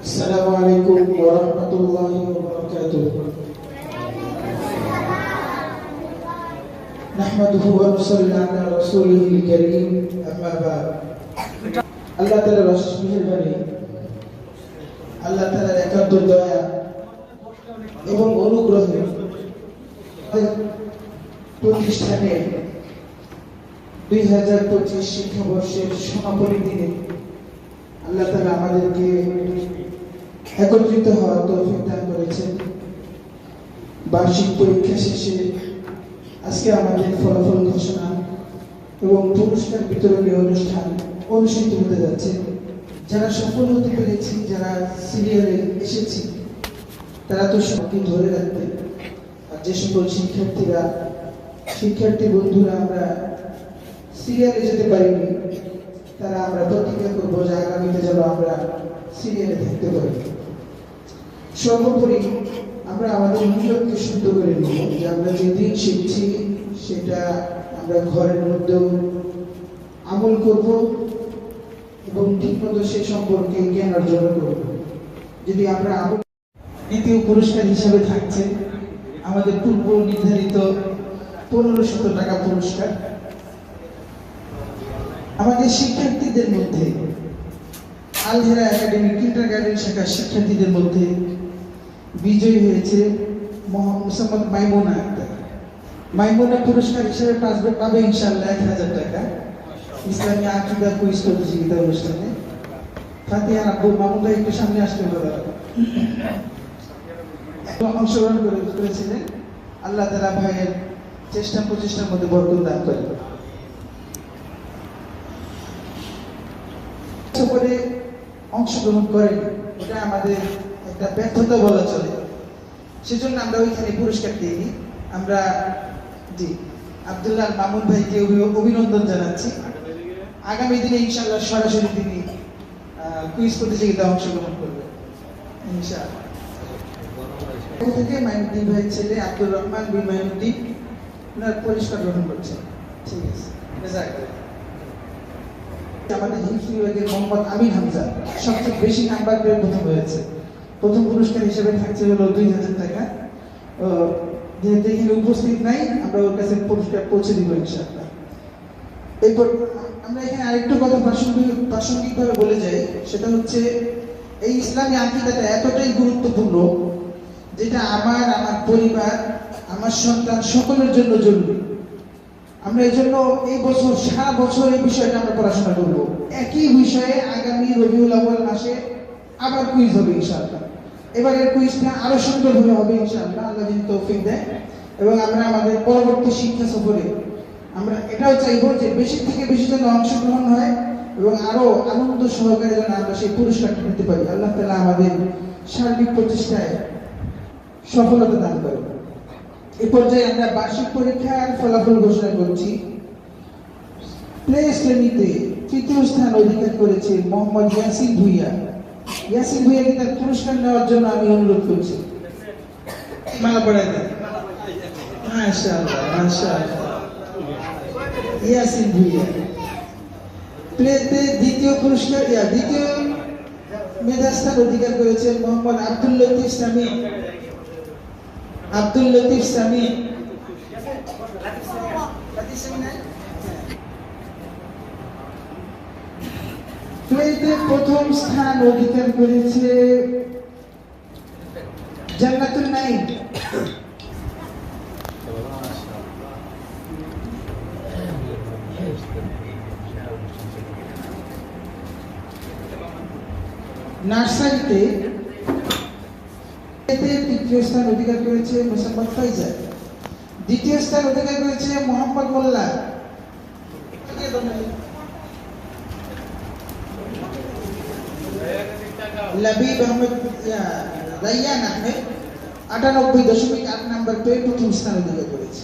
السلام عليكم ورحمة الله وبركاته. نحمده ونصلي على رسوله الكريم أما بعد. আল্লাহ তাআলার অশেষ মেহেরবানি, আল্লাহ তাআলার একান্ত দয়া এবং অনুগ্রহে প্রতিষ্ঠানে 2025 শিক্ষাবর্ষের সমাপনী দিনে আল্লাহ তাআলা আমাদেরকে একত্রিত হওয়ার তৌফিক দান করেছেন। বার্ষিক পরীক্ষা শেষে আজকে আমাদের ফলাফল ঘোষণা এবং পুরস্কার বিতরণী অনুষ্ঠান অনুষ্ঠিত হতে যাচ্ছে। যারা সফল হতে পেরেছি, যারা সিরিয়ালে এসেছি, তারা তো সবকে ধরে রাখবে। আর যে সকল শিক্ষার্থী বন্ধুরা আমরা সিরিয়ালে যেতে পারিনি, তারা আমরা প্রতিজ্ঞা করবো যে আগামীতে যেন আমরা সিরিয়ালে থাকতে পারি। সর্বোপরি আমরা আমাদের নিয়তকে শুদ্ধ করে নিব যে আমরা যেদিন শিখছি সেটা আমরা ঘরের মধ্যেও আমল করব এবং ঠিকমতো সে সম্পর্কে জ্ঞান অর্জন করব। যদি আমরা দ্বিতীয় পুরস্কার হিসাবে থাকছে আমাদের পূর্ব নির্ধারিত 1500 টাকা পুরস্কার। আমাদের শিক্ষার্থীদের মধ্যে আলহেরা একাডেমি কিন্ডারগার্টেন শাখার শিক্ষার্থীদের মধ্যে বিজয়ী হয়েছে মোহাম্মদ মাইমুনা আক্তার। মাইমুনা পুরস্কার হিসেবে পাবে ইনশাআল্লাহ 1000 টাকা ইসলামী আকীদা কুইজ প্রতিযোগিতা অনুষ্ঠানে। ফাতিহা আব্বু মামুন ভাই একটু সামনে আসতে বলা অংশগ্রহণ করেছিলেন। আল্লাহ তাআলা ভাইয়ের চেষ্টা প্রচেষ্টার মধ্যে বরকত দান করেন। করে অংশগ্রহণ করেন, এটা আমাদের একটা ব্যর্থতা বলা চলে। সেজন্য আমরা ওইখানে পুরস্কার দিইনি। আমরা জি আব্দুল্লাহ মামুন ভাইকে অভিনন্দন জানাচ্ছি। আগামী দিনে ইনশাআল্লাহ সরাসরি তিনি কুইজ প্রতিযোগিতায় অংশগ্রহণ করবেন ইনশাআল্লাহ। থেকে মাইনুদ্দিন ভাইয়ের ছেলে আব্দুর রহমান বিন মাইনুদ্দিন ওনার পুরস্কার গ্রহণ করছেন। ঠিক আছে, আমাদের হিফজ বিভাগের মোহাম্মদ আমিন হামজা সবচেয়ে বেশি নাম্বার পেয়ে প্রথম হয়েছে। প্রথম পুরস্কার হিসেবে থাকছে হলো 2000 টাকা। যেহেতু এখানে উপস্থিত নাই, আমরা ওর কাছে পুরস্কার পৌঁছে দিব ইনশাআল্লাহ। এরপর আমরা এখানে আরেকটু কথা প্রাসঙ্গিকভাবে বলে যাই, সেটা হচ্ছে এই ইসলামী আকীদাটা এতটাই গুরুত্বপূর্ণ যেটা আমার পরিবার, আমার সন্তান সকলের জন্য জরুরি। আমরা এই জন্য এই বছর সারা বছর এই বিষয়টা আমরা পড়াশোনা করব। একই বিষয়ে আগামী রবিউল আউয়াল মাসে আবার কুইজ হবে ইনশাআল্লাহ। এবারের কুইজটা আরো সুন্দরভাবে হবে ইনশাআল্লাহ, আল্লাহ যদি তৌফিক দেয়। এবং আমরা আমাদের পরবর্তী শিক্ষা সফরে আমরা এটাও চাইবো যে বেশি থেকে বেশি যেন অংশগ্রহণ হয় এবং আরো আনন্দ সহকারে যেন আমরা সেই পুরস্কারটা নিতে পারি। আল্লাহ তাআলা আমাদের সার্বিক প্রচেষ্টায় সফলতা দান করেন। এই পর্যায়ে আমরা বার্ষিক পরীক্ষার ফলাফল ঘোষণা করছি। প্লে শ্রেণীতে তৃতীয় স্থান অধিকার করেছে মোহাম্মদ ইয়াসিন ভুইয়া। ইয়াসিন ভুইয়াকে তার পুরস্কার নেওয়ার জন্য আমি অনুরোধ করছি। মালা পড়াই দেন। মাশাআল্লাহ মাশাআল্লাহ। ইয়াসিন ভুইয়া প্লেতে দ্বিতীয় মেধাস্থান অধিকার করেছে মোহাম্মদ আব্দুল লতিফ সামি। প্লেতে প্রথম স্থান অধিকার করেছে জান্নাতুল নাঈম। নার্সারিতে তৃতীয় স্থান অধিকার করেছে মোসাম্মদ ফাইজাল। দ্বিতীয় স্থান অধিকার করেছে মোহাম্মদ মোল্লা। লাবিব আহমেদ রাইয়ান আহমেদ 98.8 নাম্বার পেয়ে প্রথম স্থান অধিকার করেছে।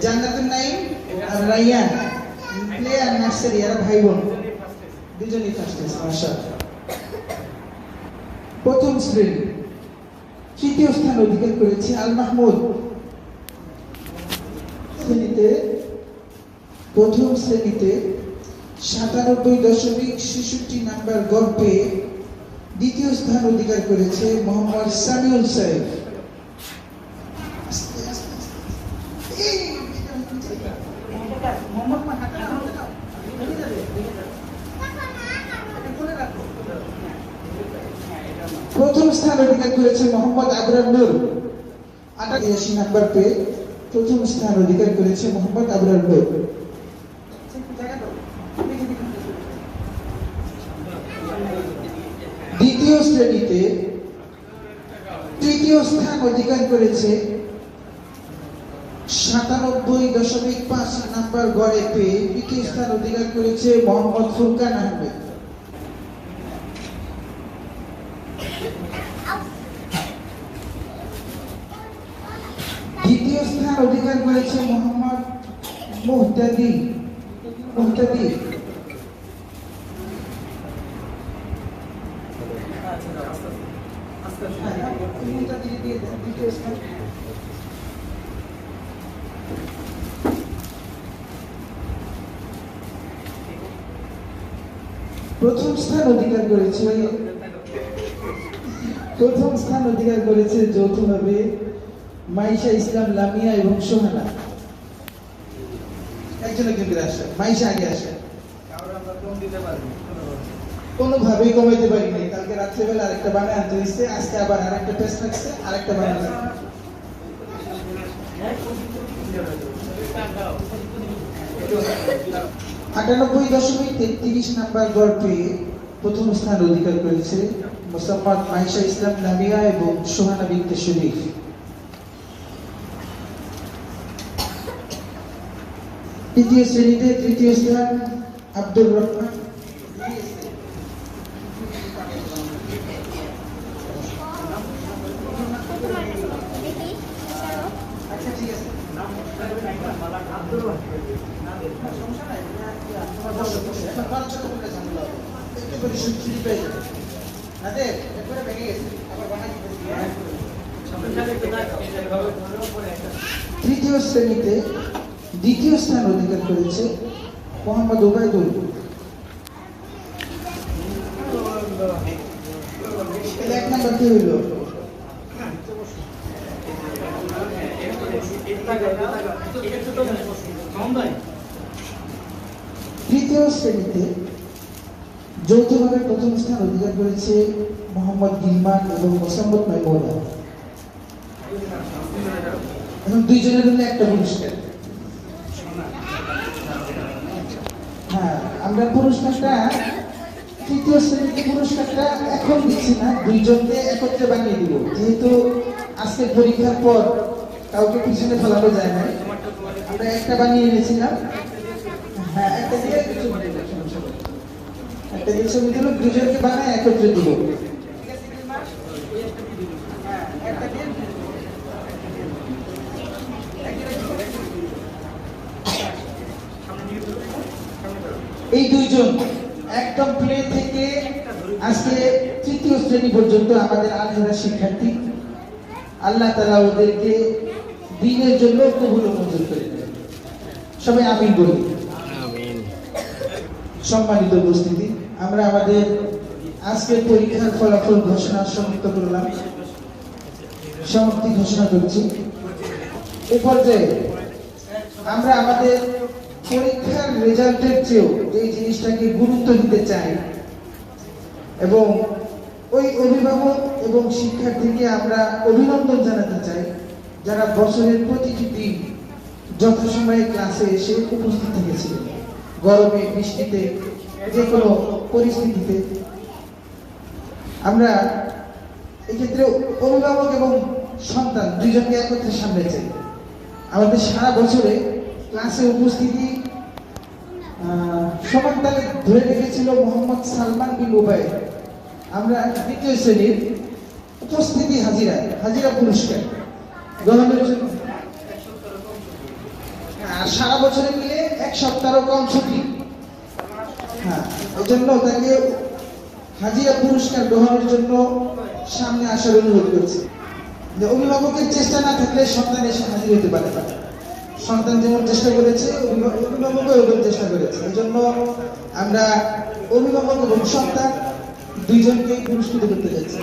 জান্নাতুল নাঈম আর রাইয়ান প্লেয়ার নার্সারি আর ভাই বোন দুজনেই ফার্স্ট হয়েছে মাশাআল্লাহ। প্রথম শ্রেণী তৃতীয় স্থান অধিকার করেছে আল মাহমুদ। প্রথম শ্রেণীতে 97.63 নাম্বার গড় পেয়ে দ্বিতীয় স্থান অধিকার করেছে মোহাম্মদ সামিউল সাহেব। প্রথম স্থান অধিকার করেছে মোহাম্মদ আবরার নূর, 88 নাম্বার পেয়ে প্রথম স্থান অধিকার করেছে মোহাম্মদ আবরার নূর। দ্বিতীয় শ্রেণীতে তৃতীয় স্থান অধিকার করেছে 97.5 নাম্বার গড়ে পেয়ে তৃতীয় স্থান অধিকার করেছে মোহাম্মদ ফুরকান আহমেদ। দ্বিতীয় স্থান অধিকার করেছে মোহাম্মদ মুহতাদি। প্রথম স্থান অধিকার করেছে যৌথভাবে মাইশা ইসলাম লামিয়া এবং সোহানা। একজনে কিন্তু আসে, মাইশা আগে আসে, কোনোভাবেই কমাইতে পারি নাই। কালকে রাত্রেবেলা আরেকটা বানায় আনতে হয়েছে, আজকে আবার আরেকটা টেস্ট রাখছে, আরেকটা বানায়। 98.33 নাম্বার গড় পেয়ে প্রথম স্থান অধিকার করেছে মোসাম্মদ মাইশা ইসলাম লামিয়া এবং সোহানা বিনতে শরীফ। তৃতীয় শ্রেণীতে তৃতীয় স্থান আব্দুর রহমান। তৃতীয় শ্রেণীতে দ্বিতীয় স্থান অধিকার করেছে মোহাম্মদ ওবায়দুল। এক নাম্বার কি হইল? তৃতীয় শ্রেণীতে যৌথভাবে প্রথম স্থান অধিকার করেছে মোহাম্মদ গিলমান এবং মোসাম্মদ মাইমুনা। এখন দুইজনের জন্য একটা পুরস্কার। হ্যাঁ, আমরা পুরস্কারটা তৃতীয় শ্রেণীতে পুরস্কারটা এখন দিচ্ছি না, দুইজনকে একত্রে বানিয়ে দিব, যেহেতু আজকে পরীক্ষার পর কাউকে পিছনে ফেলানো যায় না। আমরা একটা বানিয়ে এনেছিলাম। হ্যাঁ, একটা দিয়ে ছবি দিল, দুজনকে বানায় একত্রে দিব। এই দুইজন একদম প্লে থেকে আজকে তৃতীয় শ্রেণী পর্যন্ত আমাদের আলহারা শিক্ষার্থী। আল্লাহ তাআলা ওদেরকে দ্বীনের জন্য কবুল ও মঞ্জুর করে দেন। সবাই আমিন বলি। আমিন। সম্মানিত উপস্থিতি, আমরা আমাদের আজকের পরীক্ষার ফলাফল ঘোষণা সমাপ্ত করলাম, সমাপ্তি ঘোষণা করছি। এ পর্যায়ে আমরা আমাদের পরীক্ষার রেজাল্টের চেয়েও এই জিনিসটাকে গুরুত্ব দিতে চাই এবং ওই অভিভাবক এবং শিক্ষার্থীকে আমরা অভিনন্দন জানাতে চাই যারা বছরের প্রতিটি দিন যথাসময়ে ক্লাসে এসে উপস্থিত থেকেছিলেন, গরমে বৃষ্টিতে যে কোনো পরিস্থিতিতে। আমরা এক্ষেত্রে অভিভাবক এবং সন্তান দুইজনকে একত্রে সামনে চাই। আমাদের সারা বছরে ক্লাসে উপস্থিতি সমান তালে ধরে রেখেছিল মোহাম্মদ সালমান বিন উবাইদ। আমরা দ্বিতীয় শ্রেণীর উপস্থিতি হাজিরা পুরস্কার গ্রহণের জন্য সারা বছরে মিলে এক সপ্তাহেরও কম ছুটি। হ্যাঁ, এই জন্য তাকে হাজিরা পুরস্কার গ্রহণের জন্য সামনে আসার অনুরোধ করছি। যে অভিভাবকের চেষ্টা না থাকলে সন্তান এসে হাজির হতে পারে না। সন্তান যেমন চেষ্টা করেছে, অভিভাবকও এরকম চেষ্টা করেছে। এই জন্য আমরা অভিভাবক এবং সন্তান দুইজনকে পুরস্কৃত করতে যাচ্ছি।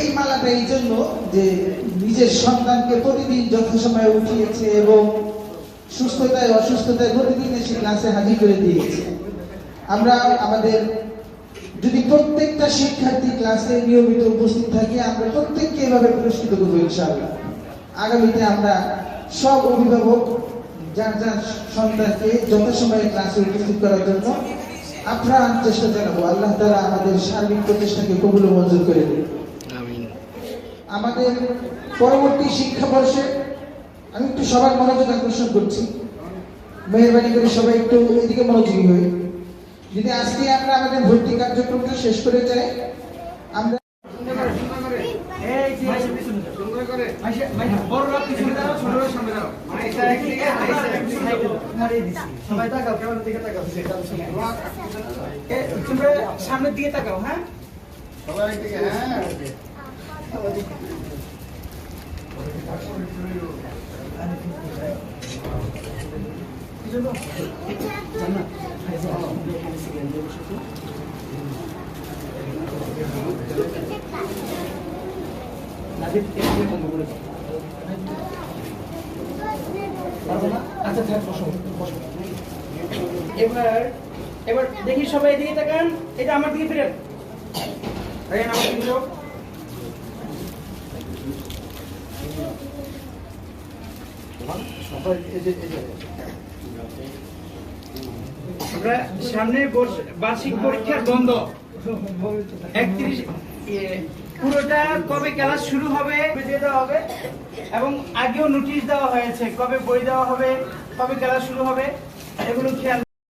এই মালাটা এই জন্য যে নিজের সন্তানকে প্রতিদিন যথাসময়ে উঠিয়েছে এবং সুস্থতায় অসুস্থতায় প্রতিদিন এসে ক্লাসে হাজির করে দিয়েছে। আমরা আমাদের যদি প্রত্যেকটা শিক্ষার্থী ক্লাসে নিয়মিত উপস্থিত থাকে, আমরা প্রত্যেককে এভাবে পুরস্কৃত করবো ইনশাআল্লাহ। আগামীতে আমরা সব অভিভাবক যার যার সন্তানকে যথাসময়ে ক্লাসে উপস্থিত করার জন্য আপ্রাণ চেষ্টা জানাবো। আল্লাহ তাআলা আমাদের সার্বিক প্রচেষ্টাকে কবুল ও মঞ্জুর করে দিন। আমাদের পরবর্তী শিক্ষাবর্ষে আমি একটু সবার মনোযোগ আকর্ষণ করছি, মেহরবানি করে সবাই একটু এদিকে মনোযোগী হই। যদি আজকে আমরা আমাদের ভর্তি কার্যক্রমটা শেষ করে যাই, আমরা সামনের দিকে তাকাও। হ্যাঁ, এবার দেখি সবাই এদিকে তাকান। এটা আমার দিকে ফিরে আমার দিকে যাও। আমরা সামনে বার্ষিক পরীক্ষার বন্ধ 31 পুরোটা কবে ক্লাস শুরু হবে দিয়ে দেওয়া হবে এবং আগেও নোটিশ দেওয়া হয়েছে কবে বই দেওয়া হবে, কবে ক্লাস শুরু হবে, এগুলো খেয়াল